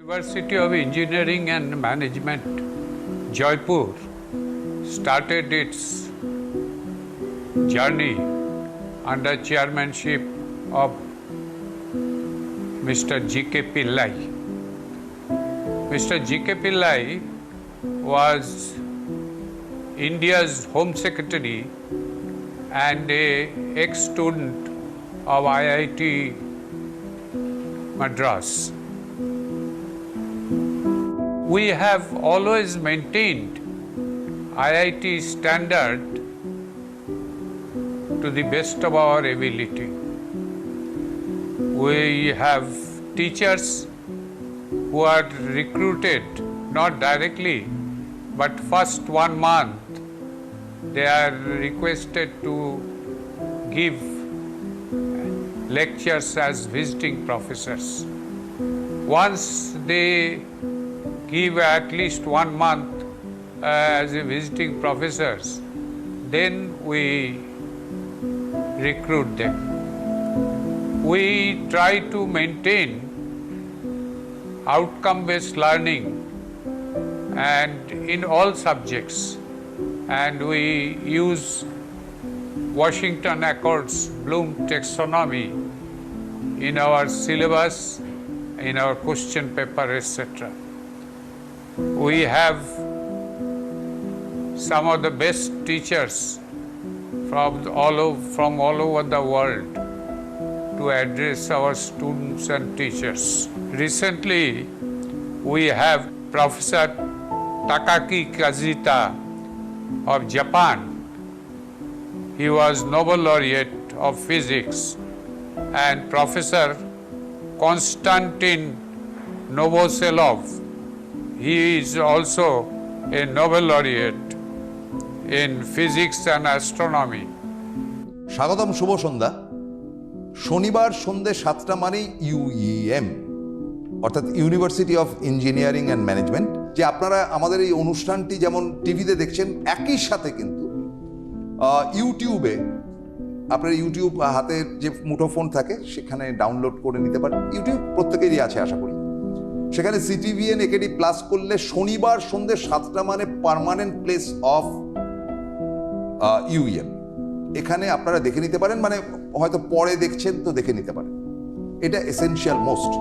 University of Engineering and Management, Jaipur, started its journey under chairmanship of Mr. G.K. Pillai. Mr. G.K. Pillai was India's Home Secretary and an ex-student of IIT Madras. We have always maintained IIT standard to the best of our ability. We have teachers who are recruited not directly, but first 1 month they are requested to give lectures as visiting professors. Once they give at least 1 month as a visiting professors, then we recruit them. We try to maintain outcome-based learning and in all subjects, and we use Washington Accords Bloom taxonomy in our syllabus, in our question paper, etc. We have some of the best teachers from all over the world to address our students and teachers. Recently, we have Professor Takaki Kazuta of Japan. He was Nobel laureate of physics, and Professor Konstantin Novoselov. He is also a Nobel laureate in physics and astronomy. স্বাগতম, শুভ সন্ধ্যা। শনিবার সন্ধ্যে 7টা মানে UEM অর্থাৎ university of engineering and management. যে আপনারা আমাদের এই অনুষ্ঠানটি যেমন টিভিতে দেখছেন, একই সাথে কিন্তু ইউটিউবে আপনার ইউটিউব হাতের যে মুঠোফোন থাকে সেখানে ডাউনলোড করে নিতে পারেন। ইউটিউব প্রত্যেকেরই আছে আশা করি। সেখানে CTVN একেডি প্লাস করলে শনিবার সন্ধ্যে 7টা মানে পার্মানেন্ট প্লেস অফ ইউইএম, এখানে আপনারা দেখে নিতে পারেন। মানে হয়তো পরে দেখছেন তো দেখে নিতে পারেন। এটা এসেনশিয়াল মোস্ট,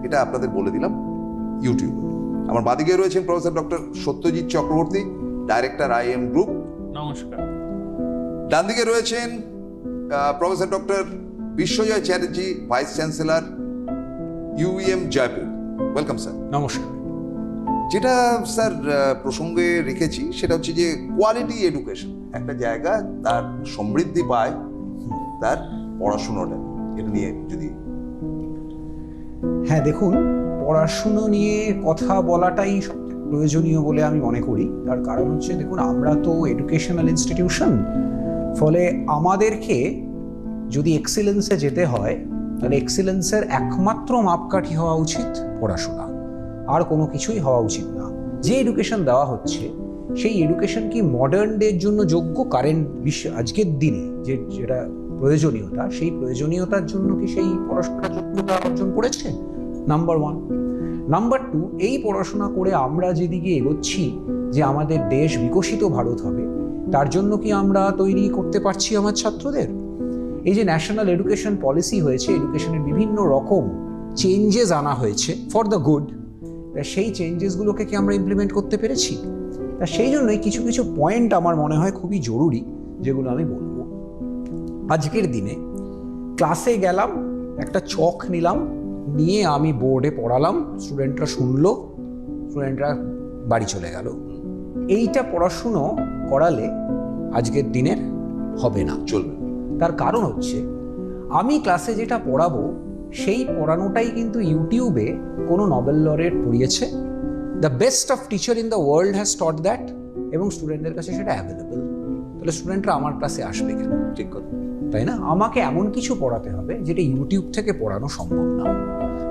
এটা আপনাদের বলে দিলাম। ইউটিউবে আমার বাদিকে রয়েছেন professor doctor Satyajit Chakraborty, director IIM group. নমস্কার। ডান দিকে রয়েছেন professor doctor Biswajoy Chatterjee, vice chancellor UEM Jaipur. Welcome sir. নমস্কার। যেটা স্যার প্রসঙ্গে রেখেছি সেটা হচ্ছে যে কোয়ালিটি এডুকেশন একটা জায়গা তার সমৃদ্ধি পায় তার পড়াশুনোটা, এটা নিয়ে যদি। হ্যাঁ, দেখুন, পড়াশুনো নিয়ে কথা বলাটাই প্রয়োজনীয় বলে আমি মনে করি। তার কারণ হচ্ছে, দেখুন, আমরা তো এডুকেশনাল ইনস্টিটিউশন, ফলে আমাদেরকে যদি এক্সিলেন্সে যেতে হয় তাহলে এক্সিলেন্সের একমাত্র মাপকাঠি হওয়া উচিত পড়াশোনা, আর কোনো কিছুই হওয়া উচিত না। যে এডুকেশন দেওয়া হচ্ছে সেই এডুকেশন কি মডার্ন ডের জন্য যোগ্য? কারেন্ট আজকের দিনে যেটা প্রয়োজনীয়তা, সেই প্রয়োজনীয়তার জন্য কি সেই পড়াশোনার যোগ্যতা অর্জন করেছে? নাম্বার 1। নাম্বার 2, এই পড়াশোনা করে আমরা যেদিকে এগোচ্ছি যে আমাদের দেশ বিকশিত ভারত হবে, তার জন্য কি আমরা তৈরি করতে পারছি আমার ছাত্রদের? এই যে ন্যাশনাল এডুকেশন পলিসি হয়েছে, এডুকেশনের বিভিন্ন রকম চেঞ্জেস আনা হয়েছে ফর দ্য গুড, সেই চেঞ্জেসগুলোকে কি আমরা ইমপ্লিমেন্ট করতে পেরেছি? তা সেই জন্যই কিছু কিছু পয়েন্ট আমার মনে হয় খুবই জরুরি, যেগুলো আমি বলবো। আজকের দিনে ক্লাসে গেলাম, একটা চক নিলাম, নিয়ে আমি বোর্ডে পড়ালাম, স্টুডেন্টরা শুনলো, স্টুডেন্টরা বাড়ি চলে গেল। এইটা পড়াশুনো করালে আজকের দিনের হবে না, চলবে। তার কারণ হচ্ছে, আমি ক্লাসে যেটা পড়াবো সেই পড়ানোটাই কিন্তু ইউটিউবে কোনো নোবেল লরেট পড়িয়েছে, the best of teacher in the world has taught that, এবং স্টুডেন্টদের কাছে সেটা অ্যাভেলেবল। তাহলে স্টুডেন্টরা আমার ক্লাসে আসবে কেন? ঠিক কথা, তাই না? আমাকে এমন কিছু পড়াতে হবে যেটা ইউটিউব থেকে পড়ানো সম্ভব না।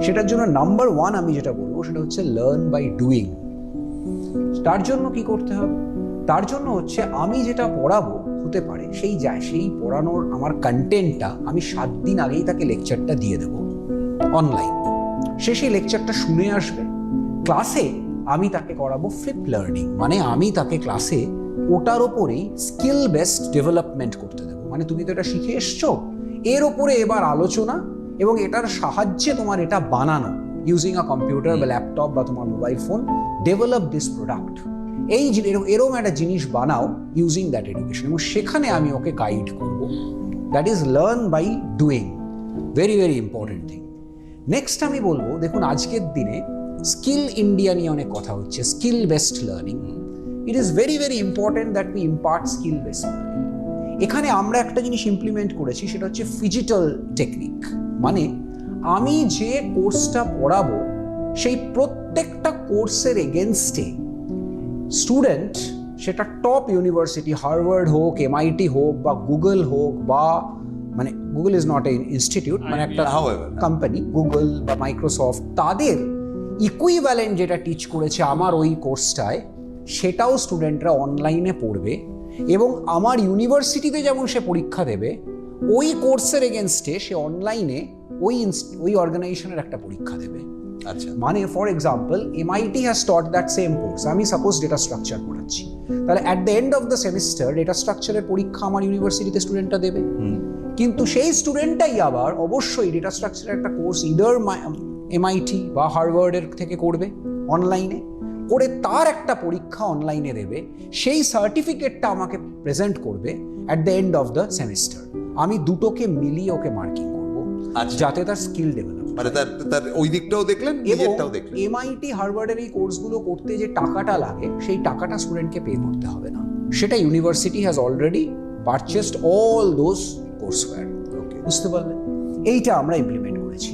সেটার জন্য নাম্বার 1 আমি যেটা বলবো সেটা হচ্ছে লার্ন বাই ডুইং। তার জন্য কি করতে হবে? তার জন্য হচ্ছে আমি যেটা পড়াবো হতে পারে সেই পড়ানোর আমার কন্টেন্টটা আমি 7 দিন আগেই তাকে লেকচারটা দিয়ে দেবো অনলাইন। সে সেই লেকচারটা শুনে আসবে, ক্লাসে আমি তাকে করাবো ফ্লিপ লার্নিং, মানে আমি তাকে ক্লাসে ওটার ওপরেই স্কিল বেসড ডেভেলপমেন্ট করতে দেবো। মানে তুমি তো এটা শিখে এসছো, এর ওপরে এবার আলোচনা এবং এটার সাহায্যে তোমার এটা বানানো, ইউজিং আ কম্পিউটার বা ল্যাপটপ বা তোমার mobile phone, develop this product, এই এরকম একটা জিনিস বানাও ইউজিং দ্যাট এডুকেশন, এবং সেখানে আমি ওকে গাইড করবো। That is learn by doing, very very important thing. Next আমি বলবো, দেখুন আজকের দিনে স্কিল ইন্ডিয়া নিয়ে অনেক কথা হচ্ছে, skill based learning. It is very very important that we impart skill based learning. এখানে আমরা একটা জিনিস ইমপ্লিমেন্ট করেছি, সেটা হচ্ছে ফিজিটাল টেকনিক। মানে আমি যে কোর্সটা পড়াবো সেই প্রত্যেকটা কোর্সের এগেনস্টে স্টুডেন্ট, সেটা টপ ইউনিভার্সিটি, হার্ভার্ড হোক, MIT হোক বা গুগল হোক, বা মানে Google is not a institute, মানে একটা কোম্পানি, গুগল বা মাইক্রোসফট, তাদের ইকুইভ্যালেন্ট যেটা টিচ করেছে আমার ওই কোর্সটায়, সেটাও স্টুডেন্টরা অনলাইনে পড়বে। এবং আমার ইউনিভার্সিটিতে যেমন সে পরীক্ষা দেবে, ওই কোর্সের এগেনস্টে সে অনলাইনে ওই অর্গানাইজেশনের একটা পরীক্ষা দেবে। আচ্ছা, মানে for example MIT has taught that same course, আমি সাপোজ ডেটা স্ট্রাকচার পড়াচ্ছি, তাহলে at the end of the semester data স্ট্রাকচারের পরীক্ষা আমার ইউনিভার্সিটিতে স্টুডেন্টটা দেবে। কিন্তু সেই স্টুডেন্টটাই আবার অবশ্যই ডেটা স্ট্রাকচারের একটা কোর্স ইদার MIT বা হার্ভার্ডের থেকে করবে অনলাইনে, করে তার একটা পরীক্ষা অনলাইনে দেবে, সেই সার্টিফিকেটটা আমাকে প্রেজেন্ট করবে at the end of the semester. আমি দুটোকে মিলিয়ে ওকে মার্কিং করবো, যাতে তার স্কিল ডেভেলপ, মানে তার ওই দিকটাও দেখলেন, নিজেরটাও দেখলেন। MIT হার্ভার্ডের এই কোর্সগুলো করতে যে টাকাটা লাগে, সেই টাকাটা স্টুডেন্টকে পে করতে হবে না, সেটা university has already purchased all those courseware. বুঝতে পারলেন? এইটা আমরা ইমপ্লিমেন্ট করেছি,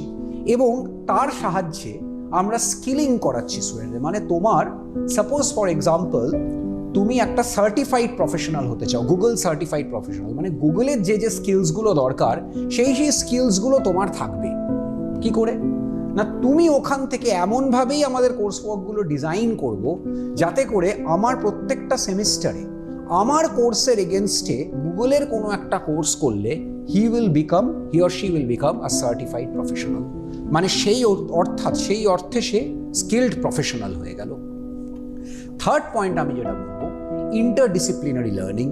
এবং তার সাহায্যে আমরা স্কিলিং করাচ্ছি স্টুডেন্টদের। মানে তোমার সাপোজ ফর এক্সাম্পল তুমি একটা সার্টিফাইড প্রফেশনাল হতে চাও, গুগল সার্টিফাইড প্রফেশনাল, মানে গুগলের যে যে স্কিলসগুলো দরকার সেই স্কিলসগুলো তোমার থাকবে। কি করে না, তুমি ওখান থেকে এমনভাবেই আমাদের কোর্স ওয়ার্কগুলো ডিজাইন করব, যাতে করে আমার প্রত্যেকটা সেমিস্টারে আমার কোর্সের এগেনস্টে গুগলের কোনো একটা কোর্স করলে he or she will become a certified professional. মানে সেই অর্থে সে স্কিলড প্রফেশনাল হয়ে গেল। থার্ড পয়েন্ট আমি যেটা বলবো, ইন্টারডিসিপ্লিনারি লার্নিং।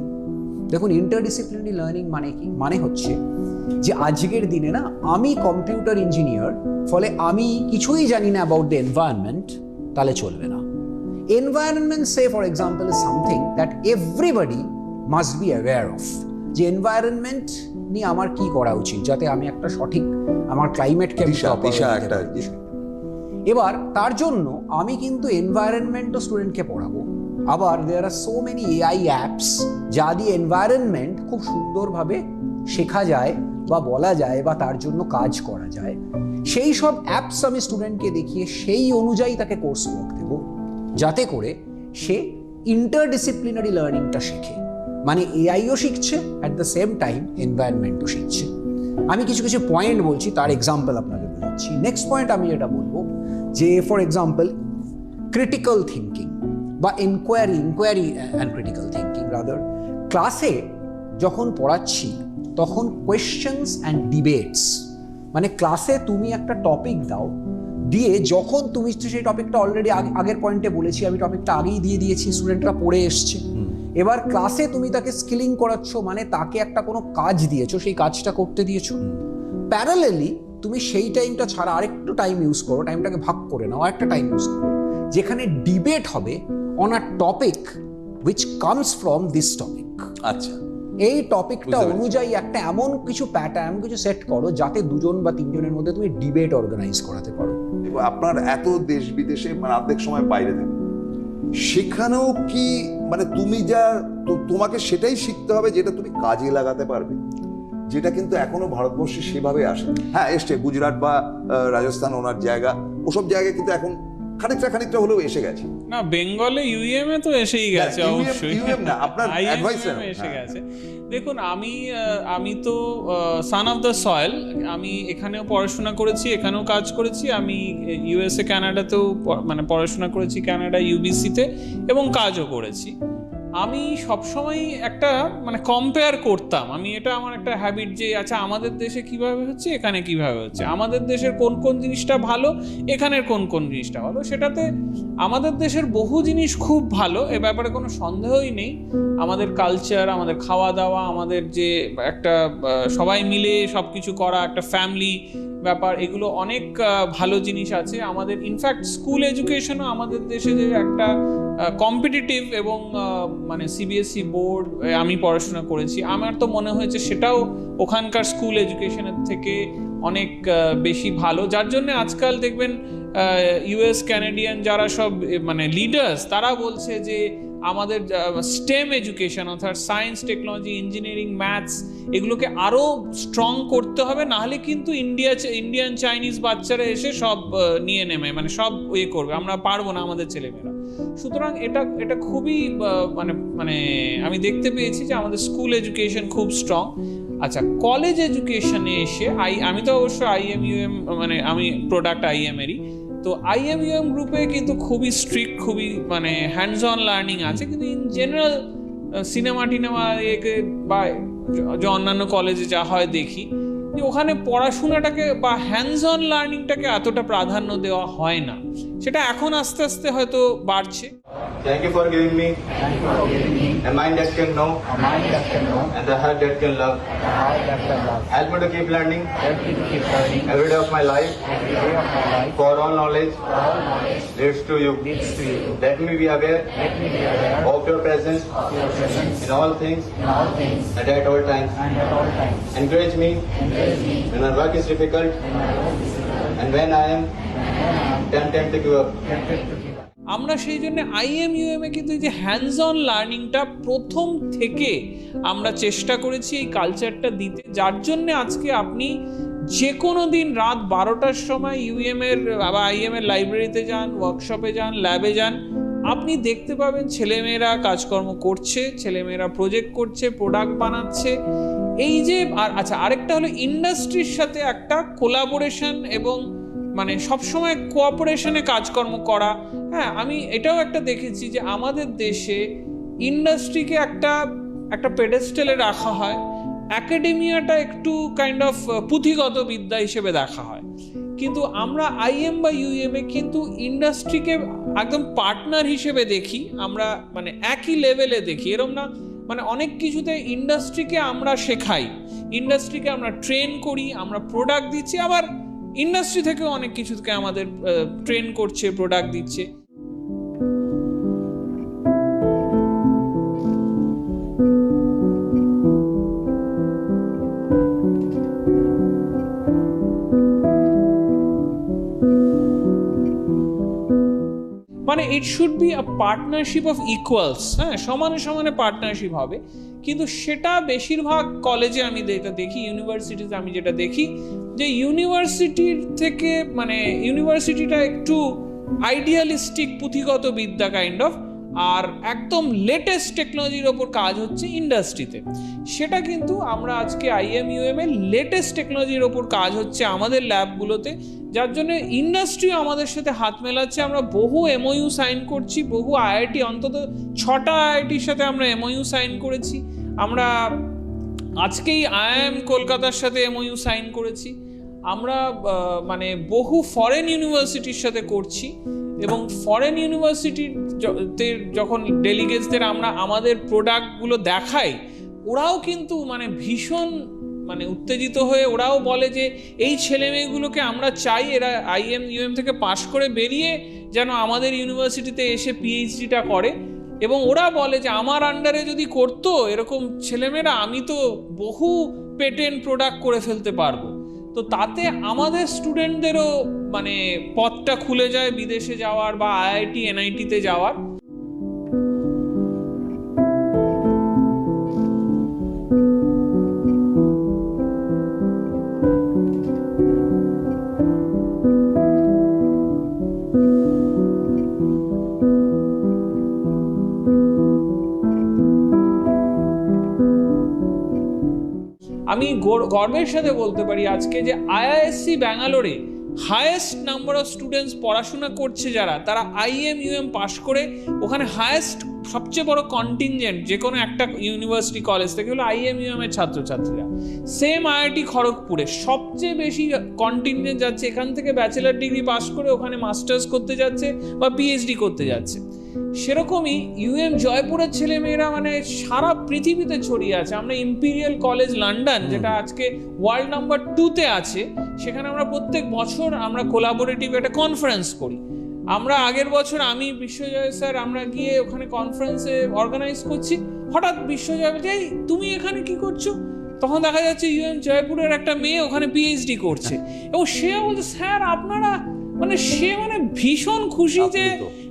দেখুন ইন্টারডিসিপ্লিনারি লার্নিং মানে কি? মানে হচ্ছে যে আজকের দিনে না আমি কম্পিউটার ইঞ্জিনিয়ার, ফলে আমি কিছুই জানি না অ্যাবাউট দ্য এনভায়রনমেন্ট, তাহলে চলবে না। Environment say for example is something that everybody must be aware of, যে এনভায়রনমেন্ট নিয়ে আমার কি করা উচিত, যাতে আমি একটা সঠিক আমার ক্লাইমেটকে একটা। এবার তার জন্য আমি কিন্তু এনভায়রনমেন্টও স্টুডেন্টকে পড়াবো। আবার দেয়ার আর সো মেনি AI অ্যাপস যা দিয়ে এনভায়রনমেন্ট খুব সুন্দরভাবে শেখা যায় বা বলা যায় বা তার জন্য কাজ করা যায়। সেই সব অ্যাপস আমি স্টুডেন্টকে দেখিয়ে সেই অনুযায়ী তাকে কোর্স ওয়ার্ক দেবো, যাতে করে সে ইন্টারডিসিপ্লিনারি লার্নিংটা শেখে। মানে AIও শিখছে, অ্যাট দ্য সেম টাইম এনভায়রনমেন্টও শিখছে। আমি কিছু কিছু পয়েন্ট বলছি, তার এক্সাম্পল আপনাকে বোঝাচ্ছি। নেক্সট পয়েন্ট আমি যেটা বলবো, যে ফর এক্সাম্পল ক্রিটিক্যাল থিঙ্কিং বা inquiry and critical thinking rather. ক্লাসে যখন পড়াচ্ছি তখন কোয়েশ্চেন্স অ্যান্ড ডিবেটস, মানে ক্লাসে তুমি একটা টপিক দাও, দিয়ে যখন তুমি সেই টপিকটা অলরেডি আগের পয়েন্টে বলেছি, আমি টপিকটা আগেই দিয়ে দিয়েছি, স্টুডেন্টরা পড়ে এসছে। এবার ক্লাসে তুমি তাকে স্কিলিং করাচ্ছ, মানে তাকে একটা কোনো কাজ দিয়েছো, সেই কাজটা করতে দিয়েছো। প্যারালেলি তুমি সেই টাইমটা ছাড়া আরেকটু টাইম ইউজ করো, টাইমটাকে ভাগ করে নাও, আরেকটা টাইম ইউজ করো, যেখানে ডিবেট হবে on a topic which comes from this topic. আচ্ছা, এই টপিকটা অনুযায়ী একটা এমন কিছু প্যাটার্ন কিছু সেট করো, যাতে দুজন বা তিনজনের মধ্যে তুমি ডিবেট অর্গানাইজ করাতে পারো। আপনার এত দেশ বিদেশে মানে অর্ধেক সময় বাইরে থাকে, সেখানেও কি মানে তুমি তোমাকে সেটাই শিখতে হবে যেটা তুমি কাজে লাগাতে পারবে, যেটা কিন্তু এখনো ভারতবর্ষে সেভাবে আসে। হ্যাঁ এসছে, গুজরাট বা রাজস্থান ওনার জায়গা, ওসব জায়গায় কিন্তু এখন খানিকটা হলেও এসে গেছে। না, বেঙ্গলে UEM এ তো এসেই গেছে, অবশ্যই না, আপনার অ্যাডভাইস এসে গেছে। দেখুন আমি তো সান অফ দ্য সয়েল, আমি এখানেও পড়াশোনা করেছি, এখানেও কাজ করেছি। আমি USA কানাডাতেও মানে পড়াশোনা করেছি, কানাডা UBC-তে, এবং কাজও করেছি। আমি সবসময় একটা মানে কম্পেয়ার করতাম, আমি এটা আমার একটা হ্যাবিট যে আচ্ছা আমাদের দেশে কিভাবে হচ্ছে, এখানে কিভাবে হচ্ছে, আমাদের দেশের কোন কোন জিনিসটা ভালো, এখানের কোন কোন জিনিসটা ভালো। সেটাতে আমাদের দেশের বহু জিনিস খুব ভালো, এ ব্যাপারে কোনো সন্দেহই নেই। আমাদের কালচার, আমাদের খাওয়া দাওয়া, আমাদের যে একটা সবাই মিলে সব কিছু করা, একটা ফ্যামিলি ব্যাপার, এগুলো অনেক ভালো জিনিস আছে আমাদের। ইনফ্যাক্ট স্কুল এডুকেশনও আমাদের দেশে যে একটা কম্পিটিটিভ এবং মানে সিবিএসই বোর্ড, আমি পড়াশোনা করেছি, আমার তো মনে হয়েছে সেটাও ওখানকার স্কুল এডুকেশনের থেকে অনেক বেশি ভালো। যার জন্য আজকাল দেখবেন ইউএস ক্যানাডিয়ান যারা সব মানে লিডার্স, তারা বলছে যে আমাদের স্টেম এডুকেশন অর্থাৎ সায়েন্স, টেকনোলজি, ইঞ্জিনিয়ারিং, ম্যাথস এগুলোকে আরও স্ট্রং করতে হবে, নাহলে কিন্তু ইন্ডিয়ান চাইনিজ বাচ্চারা এসে সব নিয়ে নেমে মানে সব ইয়ে করবে, আমরা পারবো না আমাদের ছেলেমেয়েরা। সুতরাং এটা খুবই মানে আমি দেখতে পেয়েছি যে আমাদের স্কুল এডুকেশন খুব স্ট্রং। আচ্ছা, কলেজ এডুকেশনে এসে আমি তো অবশ্য IMUM মানে আমি প্রোডাক্ট IM-এরই, তো IMUM গ্রুপে কিন্তু খুবই স্ট্রিক্ট, খুবই মানে হ্যান্ডস অন লার্নিং আছে, কিন্তু ইন জেনারেল সিনেমা টিনেমা বা যে অন্যান্য কলেজে যা হয় দেখি যে ওখানে পড়াশোনাটাকে বা হ্যান্ডস অন লার্নিংটাকে এতটা প্রাধান্য দেওয়া হয় না, সেটা এখন আস্তে আস্তে হয়তো বাড়ছে। Thank you for giving me a mind that can know and the heart that can love. Help me to keep learning every day of my life, for all knowledge leads to you. Let me be aware of your presence in all things and at all times. Encourage me when my work is difficult and when I am tempted to give up. আমরা সেই জন্য IMUM-এ কিন্তু যে hands on লার্নিংটা প্রথম থেকে আমরা চেষ্টা করেছি এই কালচারটা দিতে, যার জন্য আজকে আপনি যে কোনো দিন রাত 12টার সময় UM-এর বা IM-এর লাইব্রেরিতে যান, ওয়ার্কশপে যান, ল্যাবে যান, আপনি দেখতে পাবেন ছেলেমেয়েরা কাজকর্ম করছে, ছেলেমেয়েরা প্রজেক্ট করছে, প্রোডাক্ট বানাচ্ছে। এই যে আচ্ছা, আরেকটা হলো ইন্ডাস্ট্রির সাথে একটা কোলাবোরেশন এবং মানে সবসময় কোঅপারেশনে কাজকর্ম করা। হ্যাঁ, আমি এটাও একটা দেখেছি যে আমাদের দেশে ইন্ডাস্ট্রিকে একটা পেডেস্টেলে রাখা হয়, অ্যাকাডেমিয়াটা একটু কাইন্ড অফ পুঁথিগত বিদ্যা হিসেবে দেখা হয়, কিন্তু আমরা IM বা UM-এ কিন্তু ইন্ডাস্ট্রিকে একদম পার্টনার হিসেবে দেখি, আমরা মানে একই লেভেলে দেখি। এরকম না মানে অনেক কিছুতে ইন্ডাস্ট্রিকে আমরা শেখাই, ইন্ডাস্ট্রিকে আমরা ট্রেন করি, আমরা প্রোডাক্ট দিচ্ছি, আবার ইন্ডাস্ট্রি থেকেও অনেক কিছু থেকে আমাদের ট্রেন করছে, প্রোডাক্ট দিচ্ছে। মানে it should be a partnership of equals. হ্যাঁ, সমানে সমানে পার্টনারশিপ হবে, কিন্তু সেটা বেশিরভাগ কলেজে আমি যেটা দেখি, ইউনিভার্সিটিতে আমি যেটা দেখি যে ইউনিভার্সিটির থেকে মানে ইউনিভার্সিটিটা একটু আইডিয়ালিস্টিক পুঁথিগত বিদ্যা কাইন্ড অফ, আর একদম লেটেস্ট টেকনোলজির ওপর কাজ হচ্ছে ইন্ডাস্ট্রিতে। সেটা কিন্তু আমরা আজকে IMUM-এ লেটেস্ট টেকনোলজির ওপর কাজ হচ্ছে আমাদের ল্যাবগুলোতে, যার জন্য ইন্ডাস্ট্রিও আমাদের সাথে হাত মেলাচ্ছে। আমরা বহু MOU সাইন করছি, বহু IIT, অন্তত 6টা IITর সাথে আমরা MOU সাইন করেছি। আমরা আজকেই IIM কলকাতার সাথে MOU সাইন করেছি। আমরা মানে বহু ফরেন ইউনিভার্সিটির সাথে করছি, এবং ফরেন ইউনিভার্সিটিতে যখন ডেলিগেটসদের আমরা আমাদের প্রোডাক্টগুলো দেখাই, ওরাও কিন্তু মানে ভীষণ মানে উত্তেজিত হয়ে ওরাও বলে যে এই ছেলেমেয়েগুলোকে আমরা চাই এরা IMUM থেকে পাশ করে বেরিয়ে যেন আমাদের ইউনিভার্সিটিতে এসে PhD-টা করে, এবং ওরা বলে যে আমার আন্ডারে যদি করতো এরকম ছেলেমেয়েরা, আমি তো বহু পেটেন্ট প্রোডাক্ট করে ফেলতে পারবো। তো তাতে আমাদের স্টুডেন্টদেরও মানে পথটা খুলে যায় বিদেশে যাওয়ার বা IIT NIT-তে যাওয়ার। আমি গর্বের সাথে বলতে পারি আজকে যে IISc ব্যাঙ্গালোরে হায়েস্ট নাম্বার অফ স্টুডেন্টস পড়াশোনা করছে যারা, তারা IMUM পাশ করে ওখানে হায়েস্ট সবচেয়ে বড় কন্টিনজেন্ট যে কোনো একটা ইউনিভার্সিটি কলেজ থেকে হলো IMUM এর ছাত্রছাত্রীরা। সেম IIT খড়গপুরে সবচেয়ে বেশি কন্টিনজেন্ট যাচ্ছে এখান থেকে ব্যাচেলার ডিগ্রি পাস করে ওখানে মাস্টার্স করতে যাচ্ছে বা PhD করতে যাচ্ছে। সেরকমই UM জয়পুরের ছেলেমেয়েরা মানে সারা পৃথিবীতে ছড়িয়ে আছে। আমরা ইম্পিরিয়াল কলেজ লন্ডন, যেটা আজকে ওয়ার্ল্ড নাম্বার 2-তে আছে, সেখানে আমরা প্রত্যেক বছর আমরা কোলাবোরেটিভ একটা কনফারেন্স করি। আমরা আগের বছর আমি বিশ্বজয় স্যার আমরা গিয়ে ওখানে কনফারেন্সে অর্গানাইজ করছি, হঠাৎ বিশ্বজয় বলছে এই তুমি এখানে কি করছো? তখন দেখা যাচ্ছে UM জয়পুরের একটা মেয়ে ওখানে PhD করছে এবং সে বলছে স্যার আপনারা, মানে সে মানে ভীষণ খুশি যে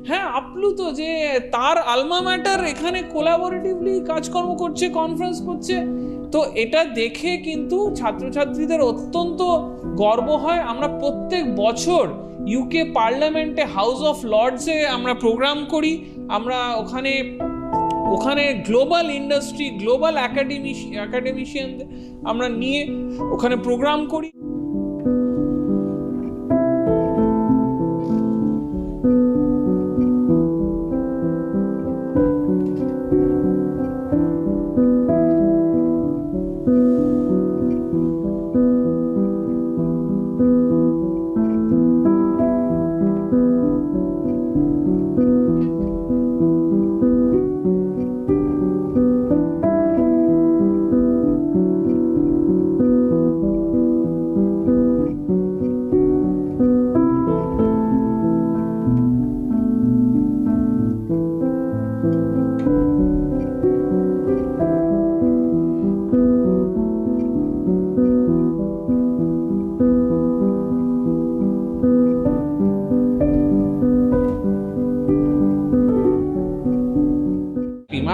হ্যাঁ আপ্লুত যে তার আলমা ম্যাটার এখানে কোলাবোরেটিভলি কাজকর্ম করছে, কনফারেন্স করছে। তো এটা দেখে কিন্তু ছাত্রছাত্রীদের অত্যন্ত গর্ব হয়। আমরা প্রত্যেক বছর UK পার্লামেন্টে হাউস অফ লর্ডসে আমরা প্রোগ্রাম করি। আমরা ওখানে গ্লোবাল ইন্ডাস্ট্রি, গ্লোবাল একাডেমিশিয়ান আমরা নিয়ে ওখানে প্রোগ্রাম করি।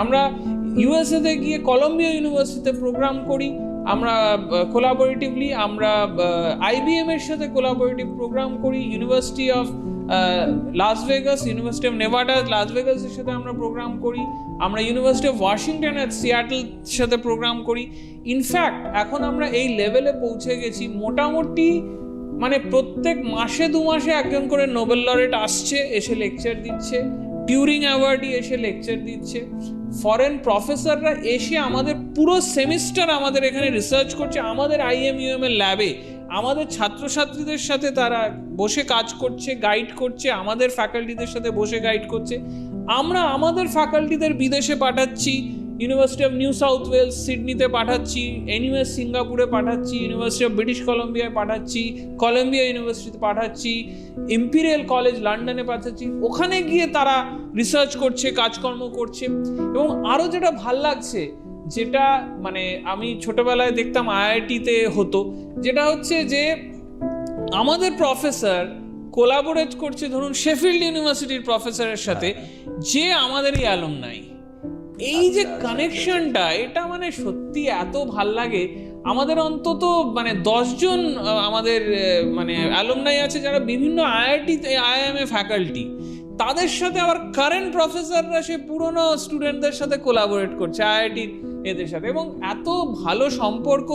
আমরা USA তে গিয়ে কলম্বিয়া ইউনিভার্সিটিতে প্রোগ্রাম করি আমরা কোলাবোরেটিভলি। আমরা IBM এর সাথে কোলাবোরেটিভ প্রোগ্রাম করি। University of Las Vegas, university of Nevada Las ভেগাসের সাথে আমরা প্রোগ্রাম করি। আমরা ইউনিভার্সিটি অফ ওয়াশিংটন আর সিয়াটল সাথে প্রোগ্রাম করি। ইনফ্যাক্ট এখন আমরা এই লেভেলে পৌঁছে গেছি, মোটামুটি মানে প্রত্যেক মাসে 2 মাসে একজন করে নোবেল লরেট আসছে, এসে লেকচার দিচ্ছে। টিউরিং অ্যাওয়ার্ডই এসে লেকচার দিচ্ছে। ফরেন প্রফেসররা এসে আমাদের পুরো সেমিস্টার আমাদের এখানে রিসার্চ করছে। আমাদের IMUM এর ল্যাবে আমাদের ছাত্রছাত্রীদের সাথে তারা বসে কাজ করছে, গাইড করছে, আমাদের ফ্যাকাল্টিদের সাথে বসে গাইড করছে। আমরা আমাদের ফ্যাকাল্টিদের বিদেশে পাঠাচ্ছি, university of New South Wales সিডনিতে পাঠাচ্ছি, NUS সিঙ্গাপুরে পাঠাচ্ছি, ইউনিভার্সিটি অফ ব্রিটিশ কলম্বিয়ায় পাঠাচ্ছি, কলম্বিয়া ইউনিভার্সিটিতে পাঠাচ্ছি, ইম্পিরিয়াল কলেজ লন্ডনে পাঠাচ্ছি। ওখানে গিয়ে তারা রিসার্চ করছে, কাজকর্ম করছে। এবং আরও যেটা ভাল লাগছে, যেটা মানে আমি ছোটবেলায় দেখতাম IIT-তে হতো, যেটা হচ্ছে যে আমাদের প্রফেসর কোলাবোরেট করছে ধরুন শেফিল্ড ইউনিভার্সিটির প্রফেসরের সাথে, যে আমাদেরই অ্যালুমনাই। এই যে কানেকশনটা, এটা মানে সত্যি এত ভাল লাগে। আমাদের অন্তত মানে 10 জন আমাদের মানে অ্যালুমনাই আছে যারা বিভিন্ন IIT-তে IIM-এ ফ্যাকাল্টি, তাদের সাথে আবার কারেন্ট প্রফেসররা সে পুরনো স্টুডেন্টদের সাথে কোলাবোরেট করছে IIT-র এদের সাথে। এবং এত ভালো সম্পর্ক।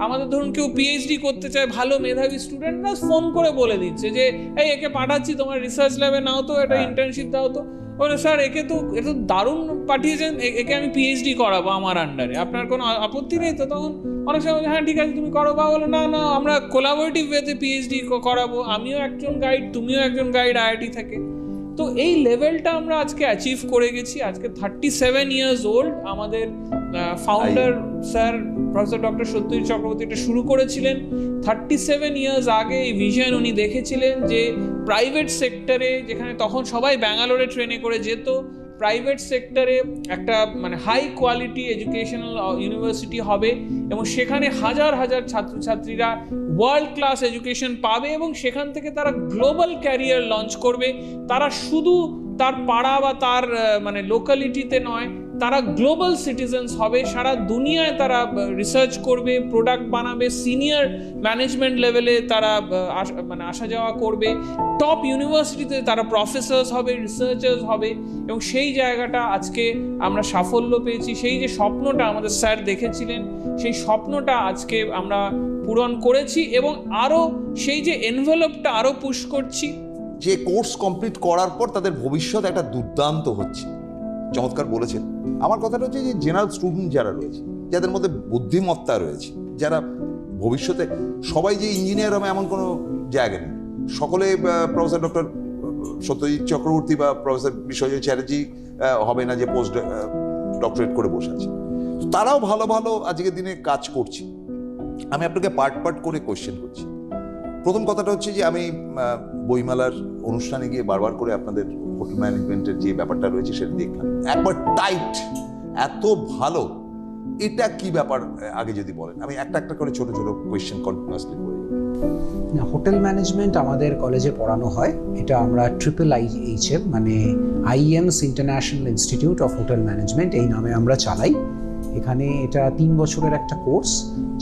আমাদের ধরুন কেউ PhD করতে চায়, ভালো মেধাবী স্টুডেন্টরা ফোন করে বলে দিচ্ছে যে এই একে পাঠাচ্ছি তোমার রিসার্চ ল্যাবে, নাও তো একটা ইন্টার্নশিপ দাও তো। বলে স্যার একে তো দারুণ পাঠিয়েছেন, একে আমি PhD করাবো আমার আন্ডারে, আপনার কোনো আপত্তি নেই তো? তখন অনেক সময় হ্যাঁ ঠিক আছে তুমি করো, বা বলে না না আমরা কোলাবোরেটিভ ওয়েতে PhD করাবো, আমিও একজন গাইড, তুমিও একজন গাইড IIT থেকে। তো এই লেভেলটা আমরা আজকে অ্যাচিভ করে গেছি। আজকে 37 ইয়ার্স ওল্ড। আমাদের founder sir professor doctor Satyajit Chakraborty এটা শুরু করেছিলেন 37 ইয়ার্স আগে। এই ভিশন উনি দেখেছিলেন যে প্রাইভেট সেক্টরে, যেখানে তখন সবাই ব্যাঙ্গালোরে ট্রেনে করে যেত, প্রাইভেট সেক্টরে একটা মানে হাই কোয়ালিটি এডুকেশনাল ইউনিভার্সিটি হবে এবং সেখানে হাজার হাজার ছাত্রছাত্রীরা ওয়ার্ল্ড ক্লাস এডুকেশন পাবে এবং সেখান থেকে তারা গ্লোবাল ক্যারিয়ার লঞ্চ করবে। তারা শুধু তার পাড়া বা তার মানে লোকালিটিতে নয়, তারা গ্লোবাল সিটিজেন্স হবে। সারা দুনিয়ায় তারা রিসার্চ করবে, প্রোডাক্ট বানাবে, সিনিয়র ম্যানেজমেন্ট লেভেলে তারা মানে আসা যাওয়া করবে, টপ ইউনিভার্সিটিতে তারা প্রফেসর্স হবে, রিসার্চার্স হবে। এবং সেই জায়গাটা আজকে আমরা সাফল্য পেয়েছি। সেই যে স্বপ্নটা আমাদের স্যার দেখেছিলেন, সেই স্বপ্নটা আজকে আমরা পূরণ করেছি এবং আরও সেই যে এনভেলপটা আরও পুশ করছি। যে কোর্স কমপ্লিট করার পর তাদের ভবিষ্যৎ একটা দুর্দান্ত হচ্ছে, চমৎকার বলেছেন। আমার কথাটা হচ্ছে যে জেনারেল স্টুডেন্ট যারা রয়েছে, যাদের মধ্যে বুদ্ধিমত্তা রয়েছে, যারা ভবিষ্যতে সবাই যে ইঞ্জিনিয়ার হবে এমন কোনো জায়গা নেই। সকলে প্রফেসর ডক্টর সত্যজিৎ চক্রবর্তী বা প্রফেসর বিশ্বজিৎ চ্যাটার্জি হবে না যে পোস্ট ডক্টরেট করে বসে আছে। তারাও ভালো ভালো আজকের দিনে কাজ করছে। আমি আপনাকে পার্ট পার্ট করে কোয়েশ্চেন করছি। প্রথম কথাটা হচ্ছে যে আমি বইমেলার অনুষ্ঠানে গিয়ে বারবার করে আপনাদের হোটেল ম্যানেজমেন্টের যে ব্যাপারটা রয়েছে সেটা দেখলাম, একবার টাইট, এত ভালো, এটা কি ব্যাপার আগে যদি বলেন। আমি একটা একটা করে ছোট ছোট কোয়েশ্চেন কন্টিনিউয়াসলি করে। হোটেল ম্যানেজমেন্ট আমাদের কলেজে পড়ানো হয়, এটা আমরা IIHM মানে IEM's international institute of hotel management এই নামে আমরা চালাই। এখানে এটা 3 বছরের একটা কোর্স,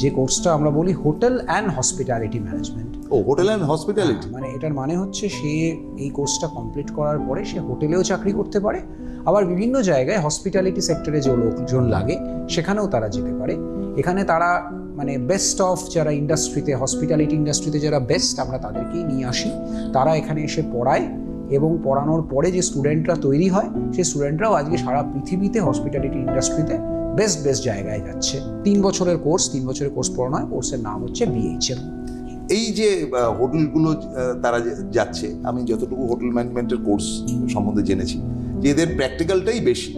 যে কোর্সটা আমরা বলি হোটেল অ্যান্ড হসপিটালিটি ম্যানেজমেন্ট। ও, হোটেল অ্যান্ড হসপিটালিটি, মানে এটার মানে হচ্ছে সে এই কোর্সটা কমপ্লিট করার পরে সে হোটেলেও চাকরি করতে পারে, আবার বিভিন্ন জায়গায় হসপিটালিটি সেক্টরে যে লোকজন লাগে সেখানেও তারা যেতে পারে। এখানে তারা মানে বেস্ট অফ যারা ইন্ডাস্ট্রিতে, হসপিটালিটি ইন্ডাস্ট্রিতে যারা বেস্ট, আমরা তাদেরকেই নিয়ে আসি। তারা এখানে এসে পড়ায় এবং পড়ানোর পরে যে স্টুডেন্টরা তৈরি হয়, সেই স্টুডেন্টরাও আজকে সারা পৃথিবীতে হসপিটালিটি ইন্ডাস্ট্রিতে বেস্ট জায়গায় যাচ্ছে। 3 বছরের কোর্স, 3 বছরের কোর্স পড়ানো হয়। কোর্সের নাম হচ্ছে BHM। এই যে হোটেলগুলো তারা যাচ্ছে, আমি যতটুকু হোটেল ম্যানেজমেন্টের কোর্স সম্বন্ধে জেনেছি যে এদের প্র্যাকটিক্যালটাই বেশি,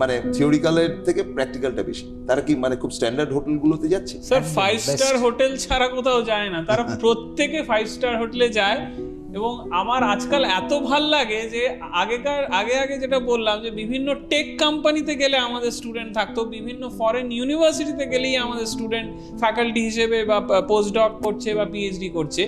মানে থিওরিক্যালের থেকে প্র্যাকটিক্যালটা বেশি। তারা কি মানে খুব স্ট্যান্ডার্ড হোটেলগুলোতে যাচ্ছে? স্যার 5 স্টার হোটেল ছাড়া কোথাও যায় না, তারা প্রত্যেকে 5 স্টার হোটেলে যায়। এবং আমার আজকাল এত ভাল লাগে যে আগে যেটা বললাম যে বিভিন্ন টেক কোম্পানিতে গেলে আমাদের স্টুডেন্ট থাকতো, বিভিন্ন ফরেন ইউনিভার্সিটিতে গেলেই আমাদের স্টুডেন্ট ফ্যাকাল্টি হিসেবে বা পোস্ট ডক করছে বা PhD করছে।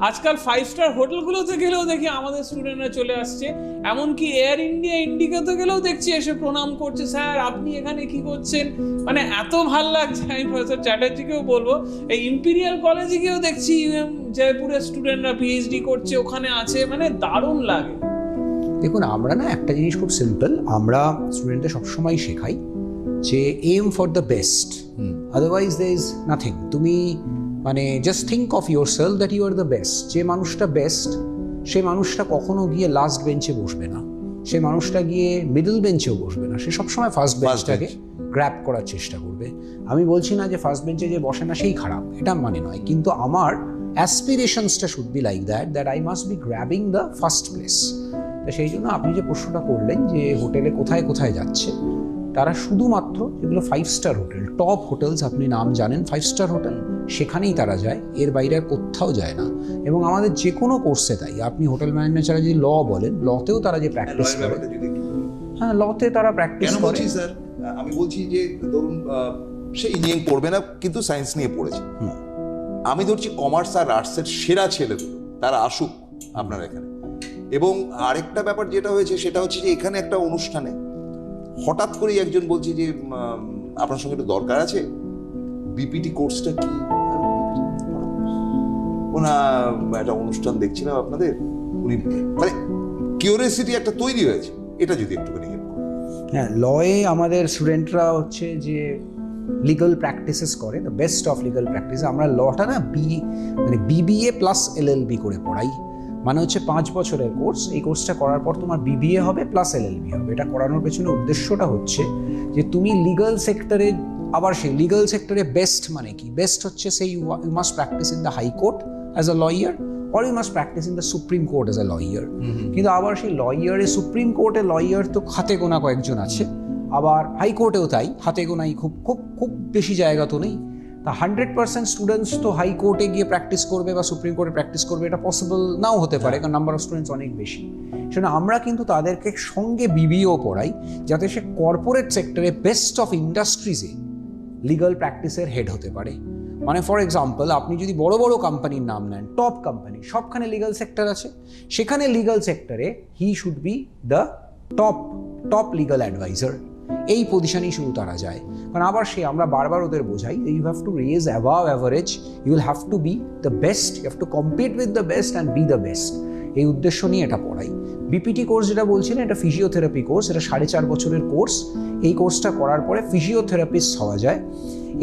আজকাল 5 স্টার হোটেলগুলোতে গেলেও দেখি আমাদের স্টুডেন্টরা চলে আসছে। এমনকি এয়ার ইন্ডিয়া, ইন্ডিকাতে গেলেও দেখছি এসে প্রণাম করছে, স্যার আপনি এখানে কি করছেন। মানে এত ভাল লাগছে। আমি প্রফেসর চ্যাটার্জিকেও বলবো, এই ইম্পিরিয়াল কলেজে গিয়েও দেখছি জয়পুরের স্টুডেন্টরা PhD করছে, ওখানে আছে, মানে দারুণ লাগে। দেখুন, আমরা না একটা জিনিস খুব সিম্পল, আমরা স্টুডেন্টদের সবসময় শেখাই যে aim for the best, otherwise there is nothing. তুমি মানে just think of yourself that you are the best. যে মানুষটা বেস্ট, সে মানুষটা কখনো গিয়ে লাস্ট বেঞ্চে বসবে না, সে মানুষটা গিয়ে মিডল বেঞ্চেও বসবে না, সে সবসময় ফার্স্ট বেঞ্চটাকে গ্র্যাব করার চেষ্টা করবে। আমি বলছি না যে ফার্স্ট বেঞ্চে যে বসে না সেই খারাপ, এটা মানে নয়, কিন্তু আমার অ্যাসপিরেশনসটা should be like that I must be grabbing the first place. তো সেই জন্য আপনি যে প্রশ্নটা করলেন যে হোটেলে কোথায় কোথায় যাচ্ছে, তারা শুধুমাত্র যেগুলো 5 স্টার হোটেল, টপ হোটেলস আপনি নাম জানেন 5 স্টার হোটেল, সেখানেই তারা যায়, এর বাইরে আর কোথাও যায় না। এবং আমাদের যে কোনো কোর্সে তাই, আপনি হোটেল ম্যানেজমেন্ট ছাড়া যদি ল বলেন, লতেও তারা যে প্র্যাকটিস করে, হ্যাঁ লতে তারা প্র্যাকটিস করে। স্যার আমি বলছি যে ধরুন সে ইঞ্জিনিয়ারিং পড়বে না কিন্তু সায়েন্স নিয়ে পড়েছে, আমি ধরছি কমার্স আর আর্টসের সেরা ছেলেগুলো তারা আসুক আপনার এখানে। এবং আরেকটা ব্যাপার যেটা হয়েছে সেটা হচ্ছে যে এখানে একটা অনুষ্ঠানে হঠাৎ করেই একজন বলছে যে আপনার সঙ্গে একটু দরকার আছে, BPT কোর্সটা কি? না একটা অনুষ্ঠান দেখছিলাম আপনাদের, উনি মানে কিউরিওসিটি একটা তৈরি হয়েছে, এটা যদি একটুখানি হেল্প করেন। হ্যাঁ, লয়ে আমাদের স্টুডেন্টরা হচ্ছে যে লিগাল প্র্যাকটিসেস করে, the best of legal practice. আমরা লটা না মানে BBA প্লাস LLB করে পড়াই, মানে হচ্ছে 5 বছরের কোর্স। এই কোর্সটা করার পর তোমার BBA হবে প্লাস LLB হবে। এটা করানোর পেছনে উদ্দেশ্যটা হচ্ছে যে তুমি লিগাল সেক্টরে, আবার সেই লিগাল সেক্টরে বেস্ট মানে কি, বেস্ট হচ্ছে সেই you must practice in the high court as a lawyer, or you must practice in the Supreme Court as a lawyer. কিন্তু আবার সেই লয়ারে, সুপ্রিম কোর্টে লয়ার তো হাতে গোনা কয়েকজন আছে, আবার হাইকোর্টেও তাই, হাতে গোনাই, খুব বেশি জায়গা তো নেই। তা 100% স্টুডেন্টস তো হাইকোর্টে গিয়ে প্র্যাকটিস করবে বা সুপ্রিম কোর্টে প্র্যাকটিস করবে, এটা পসিবল নাও হতে পারে, কারণ নাম্বার অফ স্টুডেন্টস অনেক বেশি। সেজন্য আমরা কিন্তু তাদেরকে সঙ্গে BBAও পড়াই, যাতে সে কর্পোরেট সেক্টরে বেস্ট অফ ইন্ডাস্ট্রিজে লিগাল প্র্যাকটিসের হেড হতে পারে। মানে ফর এক্সাম্পল, আপনি যদি বড় বড় কোম্পানির নাম নেন, টপ কোম্পানি, সবখানে লিগাল সেক্টর আছে, সেখানে লিগাল সেক্টরে he should be the top legal adviser. এই পজিশনেই শুধু তারা যায়। কারণ আবার আমরা বারবার ওদের বোঝাই, you have to raise above average, you will have to be the best, you have to compete with the best and be the best. এই উদ্দেশ্য নিয়ে এটা পড়াই। BPT কোর্স যেটা বলছিলেন, এটা ফিজিওথেরাপি কোর্স, এটা 4.5 বছরের কোর্স। এই কোর্সটা করার পরে ফিজিওথেরাপিস্ট হওয়া যায়।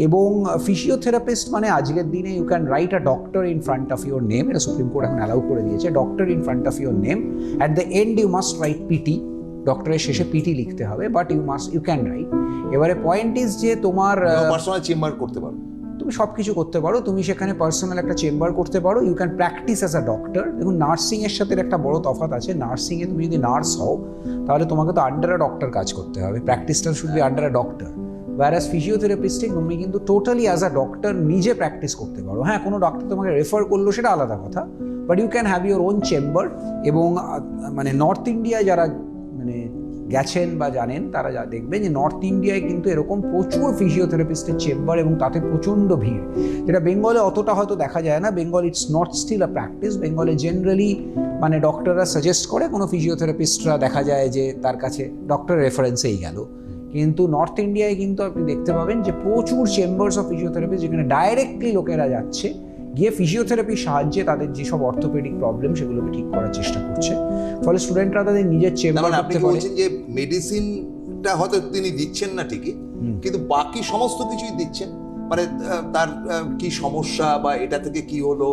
এবং ফিজিওথেরাপিস্ট মানে আজকের দিনে you can write a doctor in front of your name, এটা সুপ্রিম কোর্ট এখন অ্যালাউ করে দিয়েছে, doctor in front of your name. At the end you must write PT, ডক্টরের শেষে পিটি লিখতে হবে, বাট ইউ ক্যান রাইট। এবারে point is যে তোমার পার্সোনাল চেম্বার করতে পারো, তুমি সব কিছু করতে পারো, তুমি সেখানে পার্সোনাল একটা চেম্বার করতে পারো, you can practice as a doctor. দেখুন নার্সিংয়ের সাথে একটা বড় তফাৎ আছে, নার্সিংয়ে তুমি যদি নার্স হও তাহলে তোমাকে তো আন্ডার আ ডক্টর কাজ করতে হবে, প্র্যাকটিসটা should be under a doctor. whereas ফিজিওথেরাপিস্টে তুমি কিন্তু টোটালি অ্যাজ আ ডক্টর নিজে প্র্যাকটিস করতে পারো। হ্যাঁ, কোনো ডক্টর তোমাকে রেফার করলো সেটা আলাদা কথা, but you can have your own chamber. এবং মানে নর্থ ইন্ডিয়ায় যারা মানে গেছেন বা জানেন তারা যা দেখবেন যে নর্থ ইন্ডিয়ায় কিন্তু এরকম প্রচুর ফিজিওথেরাপিস্টের চেম্বার এবং তাতে প্রচণ্ড ভিড়, যেটা বেঙ্গলে অতটা হয়তো দেখা যায় না। Bengal it's not still a practice. বেঙ্গলে জেনারেলি মানে ডক্টররা সাজেস্ট করে, কোনো ফিজিওথেরাপিস্টরা দেখা যায় যে তার কাছে ডক্টর রেফারেন্সেই গেল। কিন্তু নর্থ ইন্ডিয়ায় কিন্তু আপনি দেখতে পাবেন যে প্রচুর চেম্বার্স অফ ফিজিওথেরাপি, যেখানে ডাইরেক্টলি লোকেরা যাচ্ছে, গিয়ে ফিজিওথেরাপির সাহায্যে তাদের যেসব অর্থোপেডিক প্রবলেম সেগুলোকে ঠিক করার চেষ্টা করছে। ফলে স্টুডেন্টরা তাদের নিজের চেম্বার মানে আপনি করতে পারে। বলছেন যে মেডিসিনটা হয়তো তিনি দিচ্ছেন না ঠিকই, কিন্তু বাকি সমস্ত কিছুই দিচ্ছেন, মানে তার কি সমস্যা বা এটা থেকে কি হলো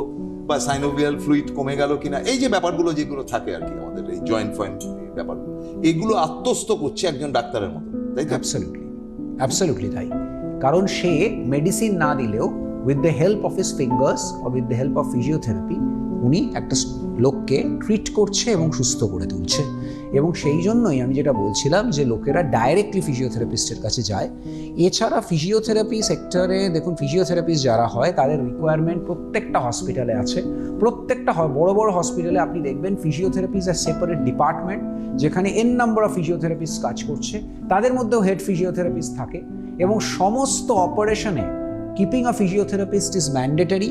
বা সাইনোভিয়াল ফ্লুইড কমে গেল কিনা, এই যে ব্যাপারগুলো যেগুলো থাকে আর কি আমাদের এই জয়েন্ট ফয়েন্ট ব্যাপারগুলো, এগুলো আত্মস্থ করছে একজন ডাক্তারের মতো, তাই তো? অ্যাবসলিউটলি তাই। কারণ সে মেডিসিন না দিলেও with the help of his fingers or with the help of physiotherapy উনি একটা লোককে ট্রিট করছে এবং সুস্থ করে তুলছে। এবং সেই জন্যই আমি যেটা বলছিলাম যে লোকেরা ডাইরেক্টলি ফিজিওথেরাপিস্টের কাছে যায়। এছাড়া ফিজিওথেরাপি সেক্টরে দেখুন, ফিজিওথেরাপিস্ট যারা হয় তাদের রিকোয়ারমেন্ট প্রত্যেকটা হসপিটালে আছে। প্রত্যেকটা বড় বড় হসপিটালে আপনি দেখবেন physiotherapy is a separate department, যেখানে এন নাম্বার অফ ফিজিওথেরাপিস্ট কাজ করছে, তাদের মধ্যেও হেড ফিজিওথেরাপিস্ট থাকে। এবং সমস্ত অপারেশনে keeping a physiotherapist is mandatory.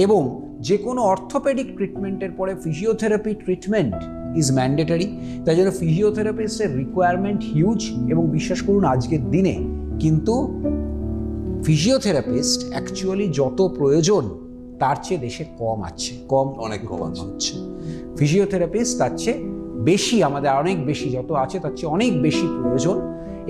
এবং যে কোনো অর্থোপেডিক ট্রিটমেন্টের পরে ফিজিওথেরাপি ট্রিটমেন্ট ইজ ম্যান্ডেটরি। তাই জন্য ফিজিওথেরাপিস্টের রিকোয়ারমেন্ট হিউজ। এবং বিশ্বাস করুন আজকের দিনে কিন্তু ফিজিওথেরাপিস্ট অ্যাকচুয়ালি যত প্রয়োজন তার চেয়ে দেশে কম আছে, অনেক কম হচ্ছে। ফিজিওথেরাপিস্ট তার চেয়ে বেশি, আমাদের অনেক বেশি, যত আছে তার চেয়ে অনেক বেশি প্রয়োজন।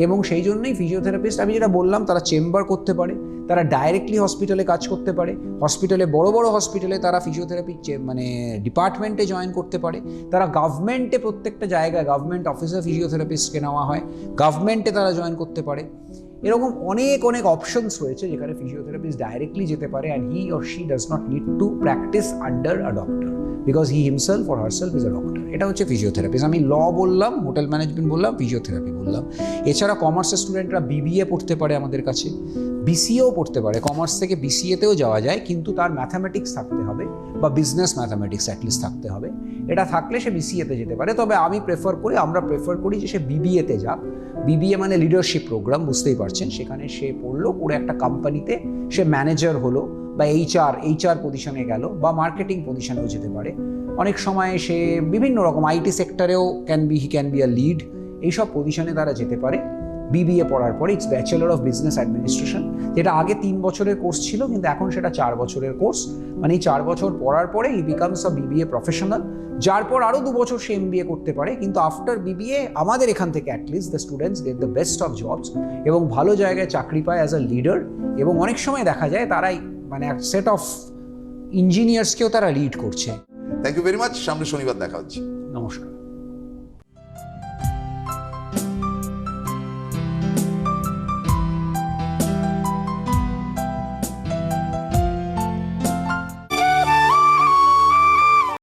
এবং সেই জন্যই ফিজিওথেরাপিস্ট, আমি যেটা বললাম, তারা চেম্বার করতে পারে, তারা ডাইরেক্টলি হসপিটালে কাজ করতে পারে, হসপিটালে বড় বড় হসপিটালে তারা ফিজিওথেরাপি মানে ডিপার্টমেন্টে জয়েন করতে পারে, তারা গভর্নমেন্টে প্রত্যেকটা জায়গায় গভর্নমেন্ট অফিসে ফিজিওথেরাপিস্টকে নেওয়া হয়, গভর্নমেন্টে তারা জয়েন করতে পারে। এরকম অনেক অনেক অপশনস রয়েছে যেখানে ফিজিওথেরাপিস্ট ডাইরেক্টলি যেতে পারে, and he or she does not need to practice under a doctor, because he himself or herself is a doctor. এটা হচ্ছে ফিজিওথেরাপিস্ট। আমি ল বললাম, হোটেল ম্যানেজমেন্ট বললাম, ফিজিওথেরাপি বললাম। এছাড়া কমার্সের স্টুডেন্টরা বিবিএ পড়তে পারে আমাদের কাছে, বিসিএও পড়তে পারে। কমার্স থেকে বিসিএতেও যাওয়া যায়, কিন্তু তার ম্যাথামেটিক্স থাকতে হবে বা বিজনেস ম্যাথামেটিক্স অ্যাটলিস্ট থাকতে হবে। এটা থাকলে সে বিসিএতে যেতে পারে। তবে আমরা প্রেফার করি যে সে বিবিএতে যাক। বিবিএ মানে লিডারশিপ প্রোগ্রাম, বুঝতেই পারছেন। সেখানে সে পড়লো, পড়ে একটা কোম্পানিতে সে ম্যানেজার হলো, বা এইচআর পজিশনে গেল, বা মার্কেটিং পজিশনেও যেতে পারে। অনেক সময় সে বিভিন্ন রকম আইটি সেক্টরেও he can be a lead. এইসব পজিশনে তারা যেতে পারে বিবিএ পড়ার পরে। It's bachelor of business administration, যেটা আগে 3 বছরের কোর্স ছিল, কিন্তু এখন সেটা 4 বছরের কোর্স। মানে এই 4 বছর পড়ার পরে হি বিকামস আ বিবিএ প্রফেশনাল, যার পর আরও 2 বছর সে এমবিএ করতে পারে। কিন্তু আফটার বিবিএ আমাদের এখান থেকে at least the students get the best of jobs এবং ভালো জায়গায় চাকরি পায় অ্যাজ আ লিডার। এবং অনেক সময় দেখা যায় তারাই মানে এক সেট অফ ইঞ্জিনিয়ার্সকেও তারা লিড করছে। Thank you very much. সামনে শনিবার দেখা হচ্ছে। নমস্কার।